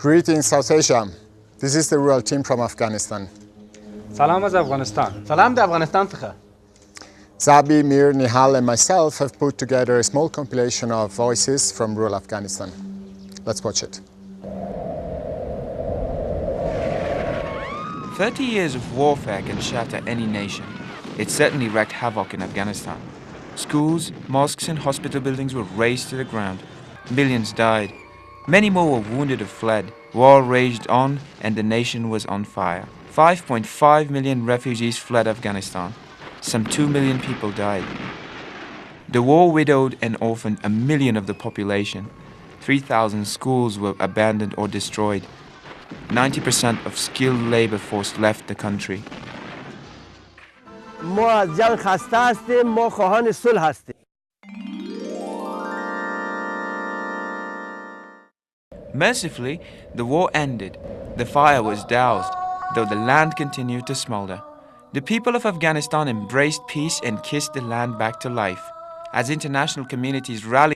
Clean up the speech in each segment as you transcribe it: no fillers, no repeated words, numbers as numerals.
Greetings, South Asia. This is the rural team from Afghanistan. سلام از افغانستان. سلام د افغانستان څخه. Zabi, Mir, Nihal and myself have put together a small compilation of voices from rural Afghanistan. Let's watch it. 30 years of warfare can shatter any nation. It certainly wreaked havoc in Afghanistan. Schools, mosques and hospital buildings were razed to the ground. Millions died. Many more were wounded or fled. War raged on and the nation was on fire. 5.5 million refugees fled Afghanistan. Some 2 million people died. The war widowed and orphaned 1 million of the population. 3,000 schools were abandoned or destroyed. 90% of skilled labor force left the country. ما از جنگ خسته هستیم، ما خواهان صلح هستیم. Mercifully, the war ended. The fire was doused, though the land continued to smolder. The people of Afghanistan embraced peace and kissed the land back to life. As international communities rallied,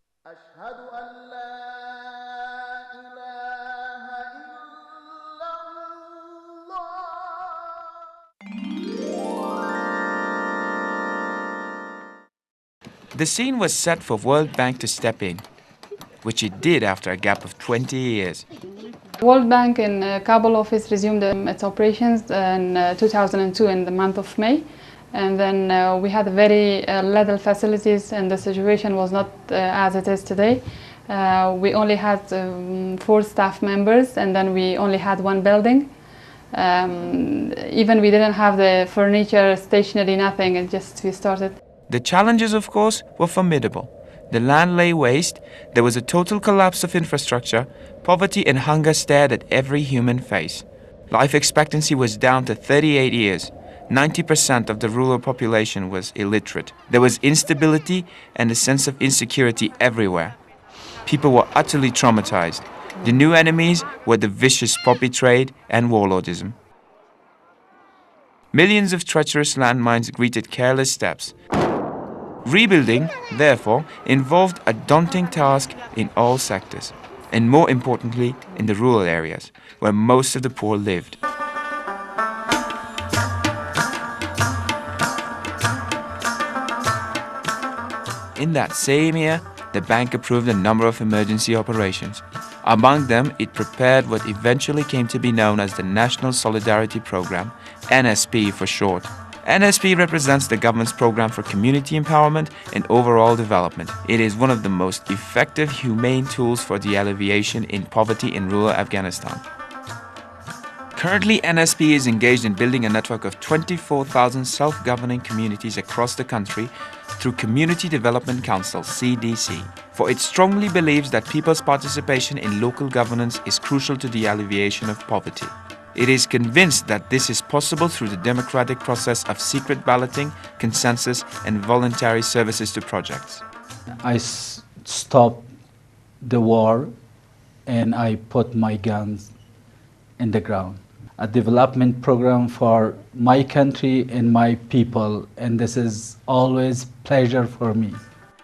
the scene was set for World Bank to step in, which it did after a gap of 20 years. World Bank in Kabul office resumed its operations in 2002 in the month of May. And then we had very little facilities and the situation was not as it is today. We only had 4 staff members and then we only had 1 building. Even we didn't have the furniture, stationery, nothing, and just we started. The challenges, of course, were formidable. The land lay waste, there was a total collapse of infrastructure, poverty and hunger stared at every human face. Life expectancy was down to 38 years. 90% of the rural population was illiterate. There was instability and a sense of insecurity everywhere. People were utterly traumatized. The new enemies were the vicious poppy trade and warlordism. Millions of treacherous landmines greeted careless steps. Rebuilding, therefore, involved a daunting task in all sectors, and more importantly, in the rural areas, where most of the poor lived. In that same year, the bank approved a number of emergency operations. Among them, it prepared what eventually came to be known as the National Solidarity Program, NSP for short. NSP represents the government's program for community empowerment and overall development. It is one of the most effective, humane tools for the alleviation in poverty in rural Afghanistan. Currently, NSP is engaged in building a network of 24,000 self-governing communities across the country through Community Development Council, CDC, for it strongly believes that people's participation in local governance is crucial to the alleviation of poverty. It is convinced that this is possible through the democratic process of secret balloting, consensus, and voluntary services to projects. I stopped the war and I put my guns in the ground. A development program for my country and my people, and this is always pleasure for me.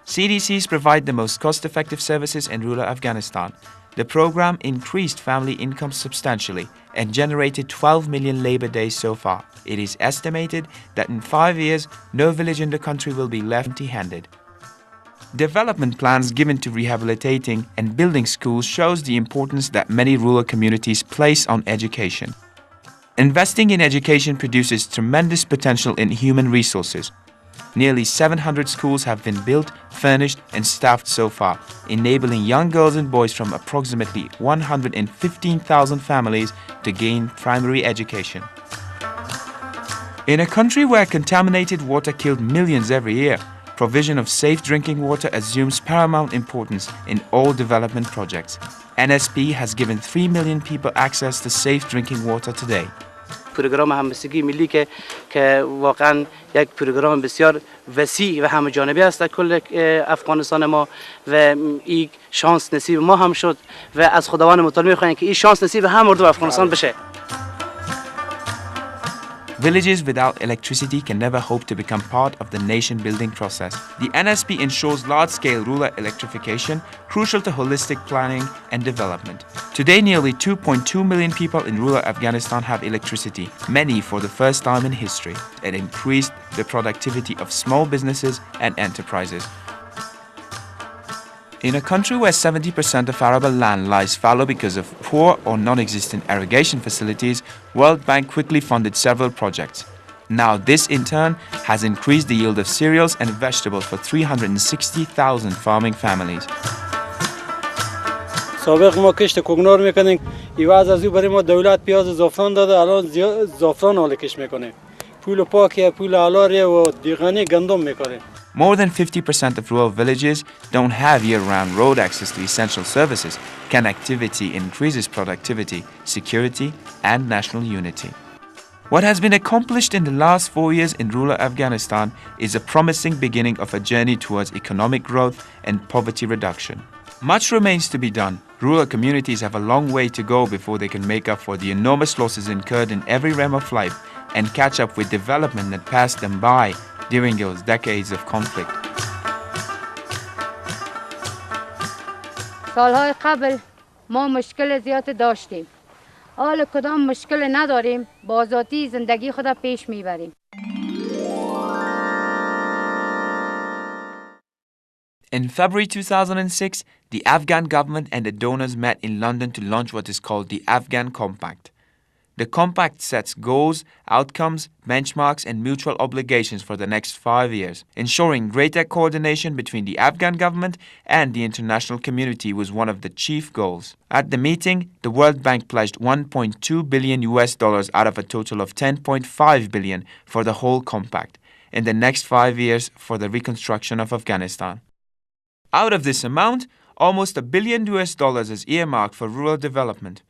CDCs provide the most cost-effective services in rural Afghanistan. The program increased family income substantially and generated 12 million labor days so far. It is estimated that in 5 years, no village in the country will be left empty-handed. Development plans given to rehabilitating and building schools shows the importance that many rural communities place on education. Investing in education produces tremendous potential in human resources. Nearly 700 schools have been built, furnished and staffed so far, enabling young girls and boys from approximately 115,000 families to gain primary education. In a country where contaminated water killed millions every year, provision of safe drinking water assumes paramount importance in all development projects. NSP has given 3 million people access to safe drinking water today. پروگرام همبستگی ملی که واقعا یک پروگرام بسیار وسیع و همه جانبه است در کل افغانستان ما و این شانس نصیب ما هم شد و از خداوند متعال می‌خوایم که این شانس نصیب هم مردم افغانستان بشه. Villages without electricity can never hope to become part of the nation-building process. The NSP ensures large-scale rural electrification, crucial to holistic planning and development. Today, nearly 2.2 million people in rural Afghanistan have electricity, many for the first time in history. It increased the productivity of small businesses and enterprises. In a country where 70% of arable land lies fallow because of poor or non-existent irrigation facilities, World Bank quickly funded several projects. Now this in turn has increased the yield of cereals and vegetables for 360,000 farming families. سابق ما کشت کوگنار میکنیم ایواز از او برای ما دولت پیاز زعفران داده الان زعفران حال کش میکنه پول پاکیه پول حلالیه و دیگانی گندم میکنه. More than 50% of rural villages don't have year-round road access to essential services. Connectivity increases productivity, security, and national unity. What has been accomplished in the last 4 years in rural Afghanistan is a promising beginning of a journey towards economic growth and poverty reduction. Much remains to be done. Rural communities have a long way to go before they can make up for the enormous losses incurred in every realm of life and catch up with development that passed them by during those decades of conflict. سالهای قبل ما مشکل زیاد داشتیم. حال کدام مشکل نداریم، با آزادی زندگی خود پیش میبریم. In February 2006, the Afghan government and the donors met in London to launch what is called the Afghan Compact. The compact sets goals, outcomes, benchmarks, and mutual obligations for the next 5 years. Ensuring greater coordination between the Afghan government and the international community was one of the chief goals. At the meeting, the World Bank pledged $1.2 billion out of a total of $10.5 billion for the whole compact in the next 5 years for the reconstruction of Afghanistan. Out of this amount, almost $1 billion is earmarked for rural development.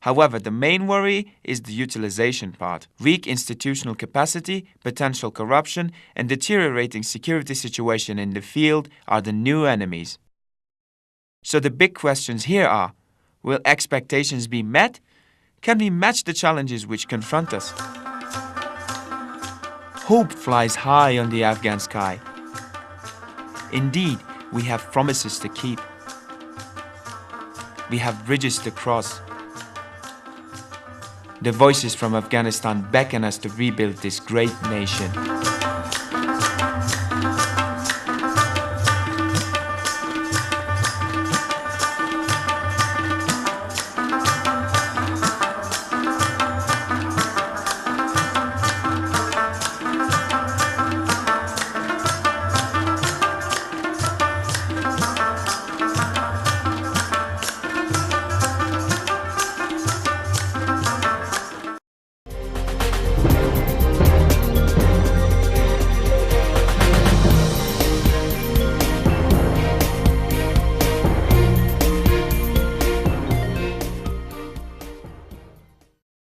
However, the main worry is the utilization part. Weak institutional capacity, potential corruption, and deteriorating security situation in the field are the new enemies. So the big questions here are, will expectations be met? Can we match the challenges which confront us? Hope flies high on the Afghan sky. Indeed, we have promises to keep. We have bridges to cross. The voices from Afghanistan beckon us to rebuild this great nation.